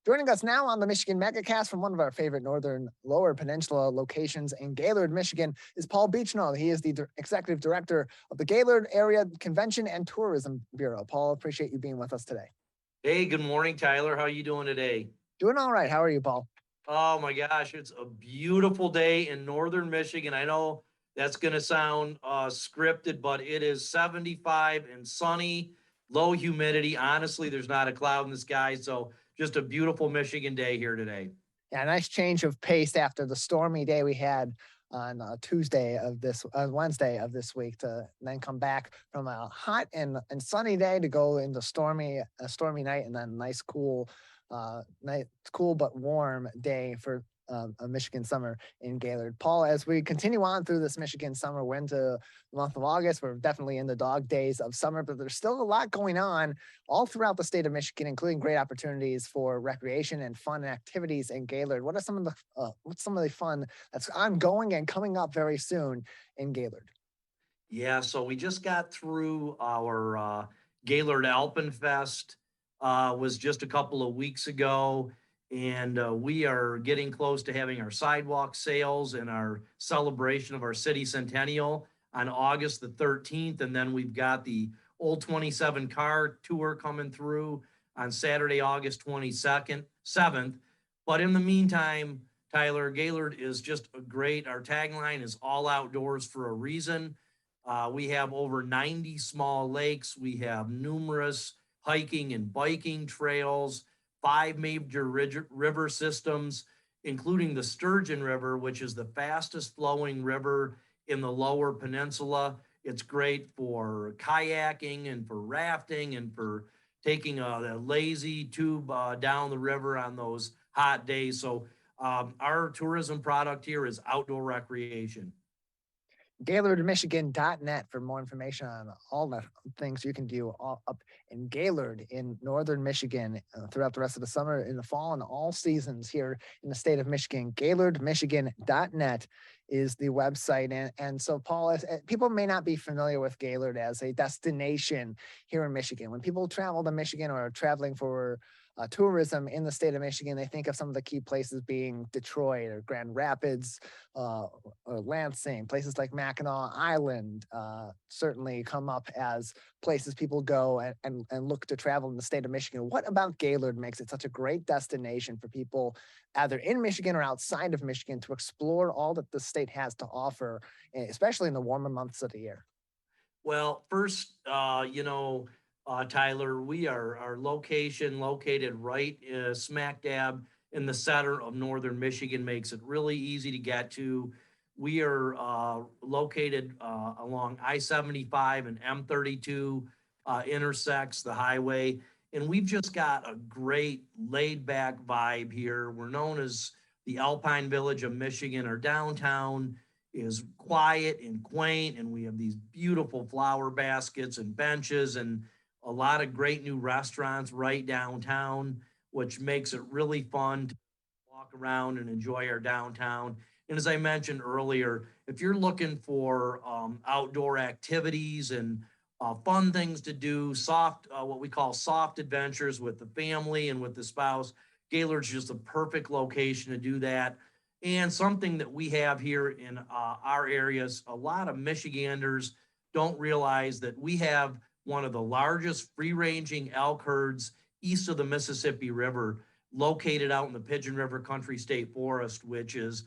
Joining us now on the Michigan Megacast from one of our favorite northern lower peninsula locations in Gaylord, Michigan, is Paul Beachnau. He is the executive director of the Gaylord Area Convention and Tourism Bureau. Paul, appreciate you being with us today. Hey, good morning, Tyler. How are you doing today? Doing all right. How are you, Paul? Oh my gosh, it's a beautiful day in northern Michigan. I know that's going to sound scripted, but it is 75 and sunny, low humidity. Honestly, there's not a cloud in the sky. So just a beautiful Michigan day here today. Yeah, nice change of pace after the stormy day we had on Wednesday of this week, to then come back from a hot and sunny day to go into a stormy night, and then nice cool but warm day for a Michigan summer in Gaylord. Paul, as we continue on through this Michigan summer, we're into the month of August. We're definitely in the dog days of summer, but there's still a lot going on all throughout the state of Michigan, including great opportunities for recreation and fun activities in Gaylord. What's some of the fun that's ongoing and coming up very soon in Gaylord? Yeah, so we just got through our Gaylord Alpenfest, was just a couple of weeks ago. And we are getting close to having our sidewalk sales and our celebration of our city centennial on August the 13th. And then we've got the Old 27 car tour coming through on Saturday, August 22nd, 7th. But in the meantime, Tyler, Gaylord is just our tagline is all outdoors for a reason. We have over 90 small lakes. We have numerous hiking and biking trails, 5 major river systems, including the Sturgeon River, which is the fastest flowing river in the lower peninsula. It's great for kayaking and for rafting and for taking a lazy tube down the river on those hot days. So our tourism product here is outdoor recreation. GaylordMichigan.net for more information on all the things you can do up in Gaylord in northern Michigan throughout the rest of the summer, in the fall, and all seasons here in the state of Michigan. GaylordMichigan.net is the website. And so, Paul, people may not be familiar with Gaylord as a destination here in Michigan. When people travel to Michigan or are traveling for tourism in the state of Michigan, they think of some of the key places being Detroit or Grand Rapids or Lansing. Places like Mackinac Island certainly come up as places people go and look to travel in the state of Michigan. What about Gaylord makes it such a great destination for people either in Michigan or outside of Michigan to explore all that the state has to offer, especially in the warmer months of the year? Well, first, Tyler, our location located right smack dab in the center of northern Michigan makes it really easy to get to. We are located along I-75 and M32 intersects the highway, and we've just got a great laid-back vibe here. We're known as the Alpine Village of Michigan. Our downtown is quiet and quaint, and we have these beautiful flower baskets and benches and a lot of great new restaurants right downtown, which makes it really fun to walk around and enjoy our downtown. And as I mentioned earlier, if you're looking for outdoor activities and fun things to do, what we call soft adventures with the family and with the spouse, Gaylord's just a perfect location to do that. And something that we have here in our areas, a lot of Michiganders don't realize that we have one of the largest free-ranging elk herds east of the Mississippi River, located out in the Pigeon River Country State Forest, which is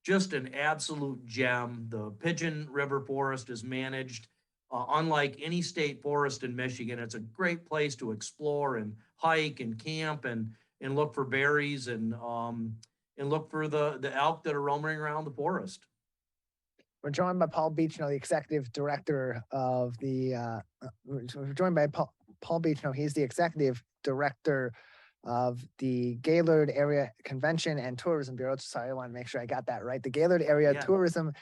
just an absolute gem. The Pigeon River Forest is managed unlike any state forest in Michigan. It's a great place to explore and hike and camp and look for berries and look for the elk that are roaming around the forest. We're joined by Paul Beachnau, the executive director of we're joined by Paul Beachnau. He's the executive director of the Gaylord Area Convention and Tourism Bureau. Sorry, I want to make sure I got that right. The Gaylord Area Tourism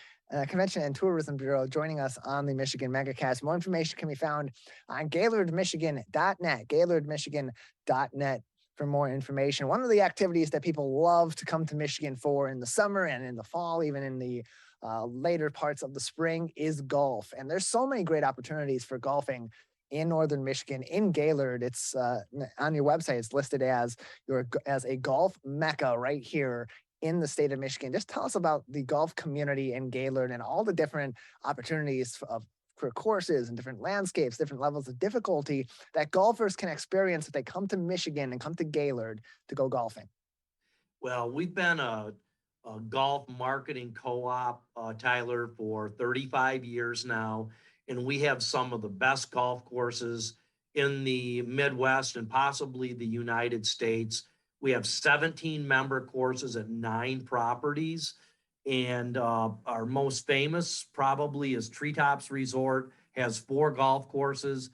Convention and Tourism Bureau joining us on the Michigan Megacast. More information can be found on GaylordMichigan.net, GaylordMichigan.net for more information. One of the activities that people love to come to Michigan for in the summer and in the fall, even in the later parts of the spring, is golf. And there's so many great opportunities for golfing in northern Michigan, in Gaylord. It's on your website. It's listed as as a golf mecca right here in the state of Michigan. Just tell us about the golf community in Gaylord and all the different opportunities for courses and different landscapes, different levels of difficulty that golfers can experience if they come to Michigan and come to Gaylord to go golfing. Well, we've been a golf marketing co-op, Tyler, for 35 years now, and we have some of the best golf courses in the Midwest and possibly the United States. We have 17 member courses at 9 properties, and our most famous probably is Treetops Resort, has 4 golf courses.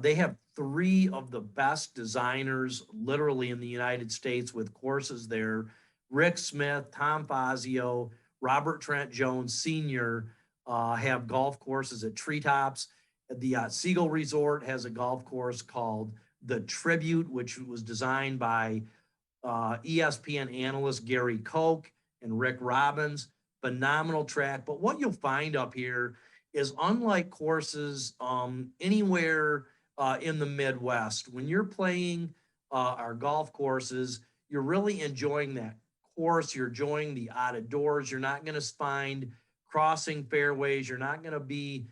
They have 3 of the best designers literally in the United States with courses there. Rick Smith, Tom Fazio, Robert Trent Jones Sr. Have golf courses at Treetops. The Siegel Resort has a golf course called the Tribute, which was designed by ESPN analyst Gary Koch and Rick Robbins. Phenomenal track. But what you'll find up here is unlike courses anywhere in the Midwest, when you're playing our golf courses, you're really enjoying that course. You're enjoying the out of doors. You're not going to find crossing fairways. You're not going to be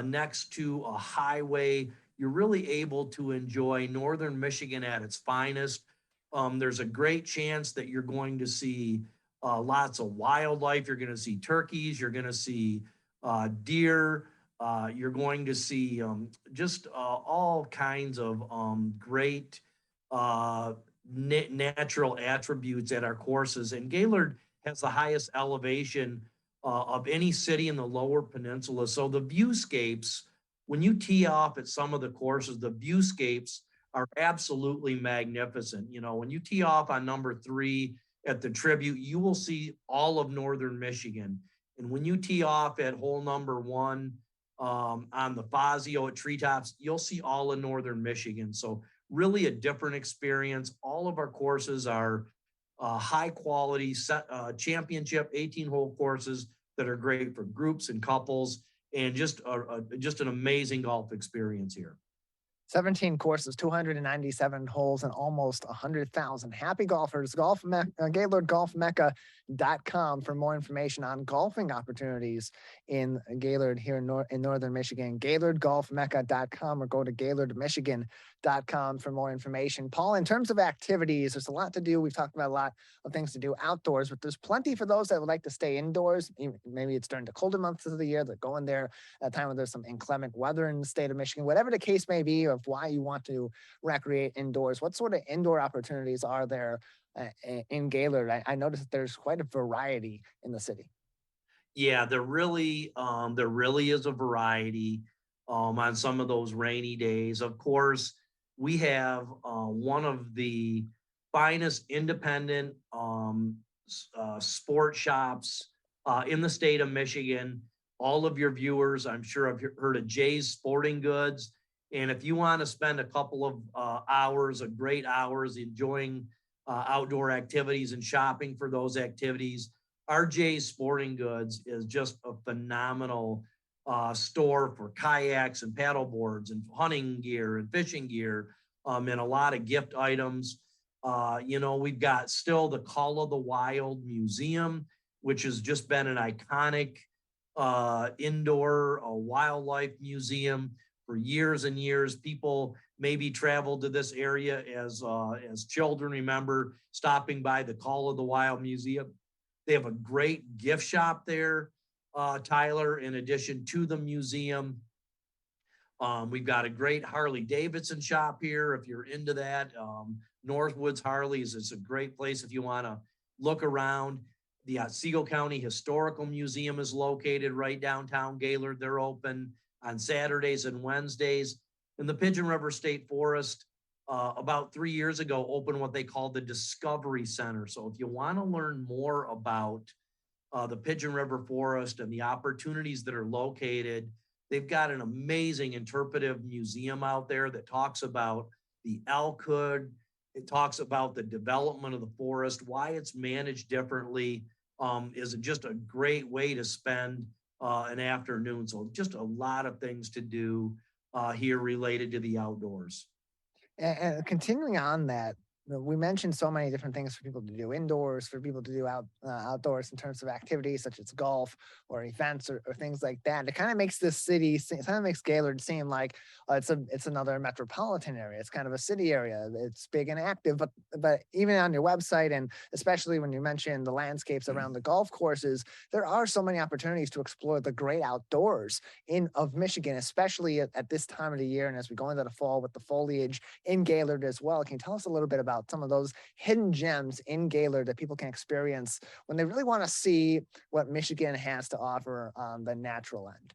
next to a highway. You're really able to enjoy northern Michigan at its finest. There's a great chance that you're going to see lots of wildlife. You're going to see turkeys. You're going to see deer. You're going to see just all kinds of great natural attributes at our courses. And Gaylord has the highest elevation of any city in the lower peninsula. So the viewscapes, when you tee off at some of the courses, the viewscapes are absolutely magnificent. You know, when you tee off on number 3 at the Tribute, you will see all of northern Michigan. And when you tee off at hole number 1 on the Fazio at Treetops, you'll see all of northern Michigan. So really a different experience. All of our courses are high quality championship 18-hole courses that are great for groups and couples, and just an amazing golf experience here. 17 courses, 297 holes, and almost 100,000 happy golfers. GaylordGolfMecca.com for more information on golfing opportunities in Gaylord here in northern Michigan. GaylordGolfMecca.com, or go to GaylordMichigan.com for more information. Paul, in terms of activities, there's a lot to do. We've talked about a lot of things to do outdoors, but there's plenty for those that would like to stay indoors. Maybe it's during the colder months of the year that go in there at a time when there's some inclement weather in the state of Michigan. Whatever the case may be of why you want to recreate indoors, what sort of indoor opportunities are there in Gaylord? I noticed that there's quite a variety in the city. Yeah, there really is a variety on some of those rainy days. Of course, we have one of the finest independent sport shops in the state of Michigan. All of your viewers, I'm sure, have heard of Jay's Sporting Goods. And if you want to spend a couple of hours, great hours, enjoying outdoor activities and shopping for those activities, RJ's Sporting Goods is just a phenomenal store for kayaks and paddle boards and hunting gear and fishing gear, and a lot of gift items. We've got still the Call of the Wild Museum, which has just been an iconic indoor wildlife museum for years and years. People maybe traveled to this area as children. Remember stopping by the Call of the Wild Museum. They have a great gift shop there, Tyler, in addition to the museum. We've got a great Harley Davidson shop here if you're into that. Northwoods Harleys is a great place if you want to look around. The Siegel County Historical Museum is located right downtown Gaylord. They're open on Saturdays and Wednesdays. And the Pigeon River State Forest, about 3 years ago, opened what they call the Discovery Center. So if you want to learn more about the Pigeon River Forest and the opportunities that are located, they've got an amazing interpretive museum out there that talks about the elkhood. It talks about the development of the forest, why it's managed differently. Is just a great way to spend an afternoon. So just a lot of things to do here related to the outdoors. And continuing on that, we mentioned so many different things for people to do indoors, for people to do outdoors in terms of activities such as golf or events or things like that. It kind of makes this city, it kind of makes Gaylord seem like it's another metropolitan area. It's kind of a city area. It's big and active, but even on your website, and especially when you mention the landscapes around the golf courses, there are so many opportunities to explore the great outdoors of Michigan, especially at this time of the year, and as we go into the fall with the foliage in Gaylord as well. Can you tell us a little bit about some of those hidden gems in Gaylord that people can experience when they really want to see what Michigan has to offer on the natural end?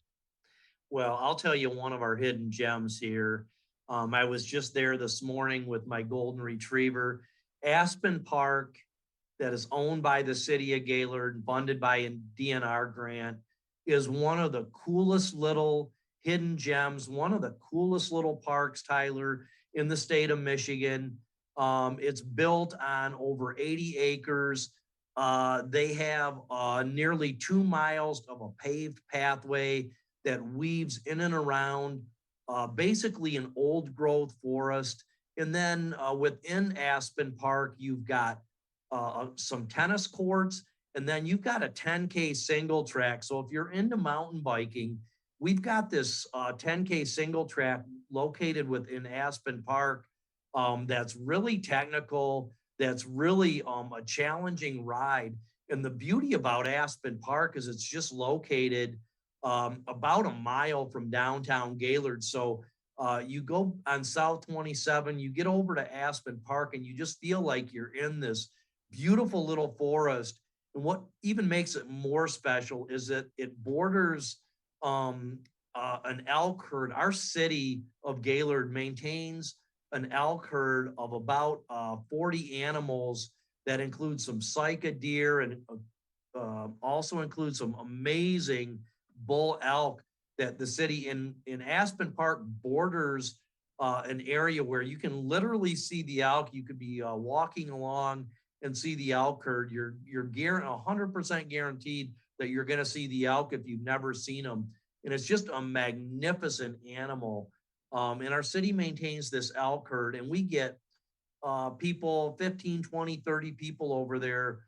Well, I'll tell you one of our hidden gems here. I was just there this morning with my golden retriever. Aspen Park, that is owned by the city of Gaylord, funded by a DNR grant, is one of the coolest little hidden gems, one of the coolest little parks, Tyler, in the state of Michigan. It's built on over 80 acres. They have nearly 2 miles of a paved pathway that weaves in and around basically an old growth forest. And then within Aspen Park, you've got some tennis courts, and then you've got a 10K single track. So if you're into mountain biking, we've got this 10K single track located within Aspen Park that's really technical, that's really a challenging ride. And the beauty about Aspen Park is it's just located about a mile from downtown Gaylord. So you go on South 27, you get over to Aspen Park, and you just feel like you're in this beautiful little forest. And what even makes it more special is that it borders an elk herd. Our city of Gaylord maintains an elk herd of about 40 animals that include some cyca deer and also include some amazing bull elk that the city in Aspen Park borders an area where you can literally see the elk. You could be walking along and see the elk herd. You're 100% guaranteed that you're going to see the elk if you've never seen them. And it's just a magnificent animal. And our city maintains this elk herd, and we get people, 15, 20, 30 people over there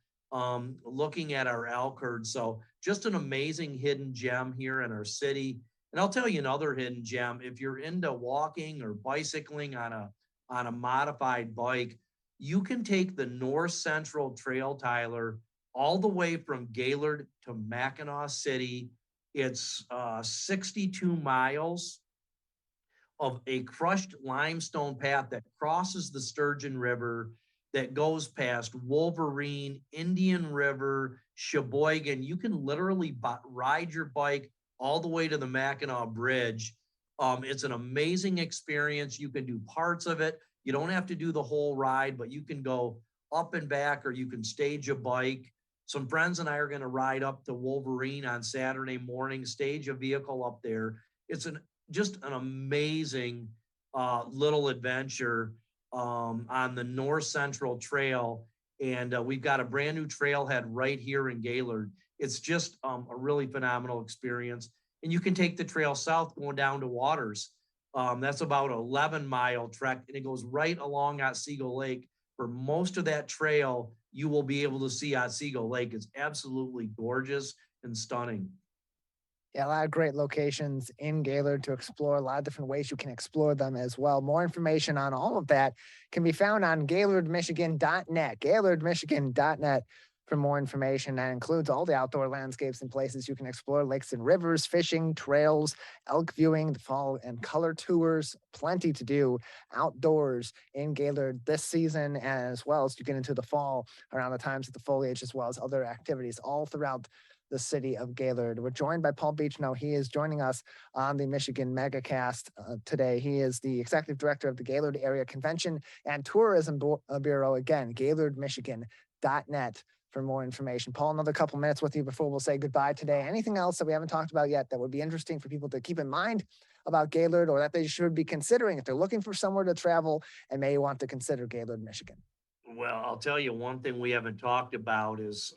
looking at our elk herd. So just an amazing hidden gem here in our city. And I'll tell you another hidden gem. If you're into walking or bicycling on a modified bike, you can take the North Central Trail, Tyler, all the way from Gaylord to Mackinac City. It's 62 miles of a crushed limestone path that crosses the Sturgeon River, that goes past Wolverine, Indian River, Sheboygan. You can literally ride your bike all the way to the Mackinac Bridge. It's an amazing experience. You can do parts of it. You don't have to do the whole ride, but you can go up and back, or you can stage a bike. Some friends and I are going to ride up to Wolverine on Saturday morning, stage a vehicle up there. It's just an amazing little adventure on the North Central Trail. And we've got a brand new trailhead right here in Gaylord. It's just a really phenomenal experience. And you can take the trail south going down to Waters. That's about an 11-mile trek, and it goes right along Otsego Lake. For most of that trail, you will be able to see Otsego Lake. It's absolutely gorgeous and stunning. Yeah, a lot of great locations in Gaylord to explore, a lot of different ways you can explore them as well. More information on all of that can be found on GaylordMichigan.net, GaylordMichigan.net for more information. That includes all the outdoor landscapes and places you can explore, lakes and rivers, fishing, trails, elk viewing, the fall and color tours, plenty to do outdoors in Gaylord this season, as well as you get into the fall around the times of the foliage, as well as other activities all throughout the city of Gaylord. We're joined by Paul Beachnau. He is joining us on the Michigan Megacast today. He is the executive director of the Gaylord Area Convention and Tourism Bureau. Again, GaylordMichigan.net for more information. Paul, another couple minutes with you before we'll say goodbye today. Anything else that we haven't talked about yet that would be interesting for people to keep in mind about Gaylord, or that they should be considering if they're looking for somewhere to travel and may want to consider Gaylord, Michigan? Well, I'll tell you one thing we haven't talked about is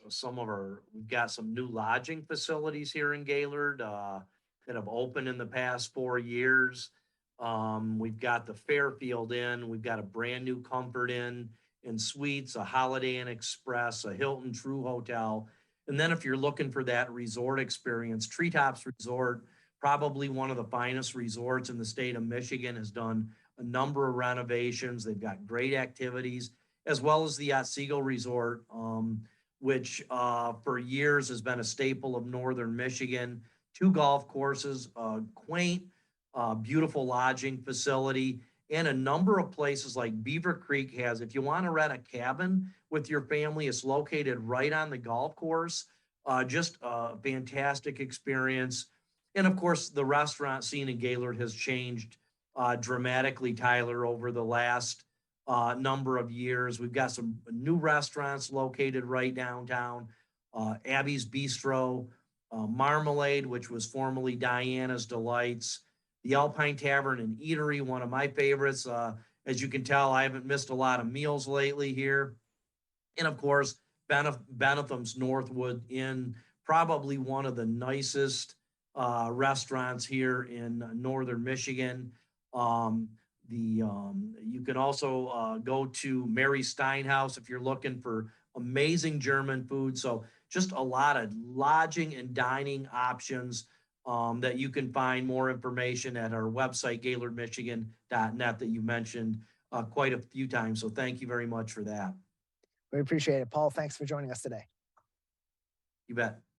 we've got some new lodging facilities here in Gaylord that have opened in the past 4 years. We've got the Fairfield Inn. We've got a brand new Comfort Inn and Suites, a Holiday Inn Express, a Hilton True Hotel. And then if you're looking for that resort experience, Treetops Resort, probably one of the finest resorts in the state of Michigan, has done a number of renovations. They've got great activities, as well as the Otsego Resort, which for years has been a staple of northern Michigan. Two golf courses, quaint, beautiful lodging facility, and a number of places like Beaver Creek has. If you want to rent a cabin with your family, it's located right on the golf course. Just a fantastic experience. And of course, the restaurant scene in Gaylord has changed dramatically, Tyler, over the last number of years. We've got some new restaurants located right downtown. Abby's Bistro, Marmalade, which was formerly Diana's Delights, the Alpine Tavern and Eatery, one of my favorites. As you can tell, I haven't missed a lot of meals lately here. And of course, Bentham's Northwood Inn, probably one of the nicest restaurants here in northern Michigan. Um, you can also go to Mary Steinhaus if you're looking for amazing German food. So just a lot of lodging and dining options that you can find more information at our website, GaylordMichigan.net, that you mentioned quite a few times. So thank you very much for that. We appreciate it. Paul, thanks for joining us today. You bet.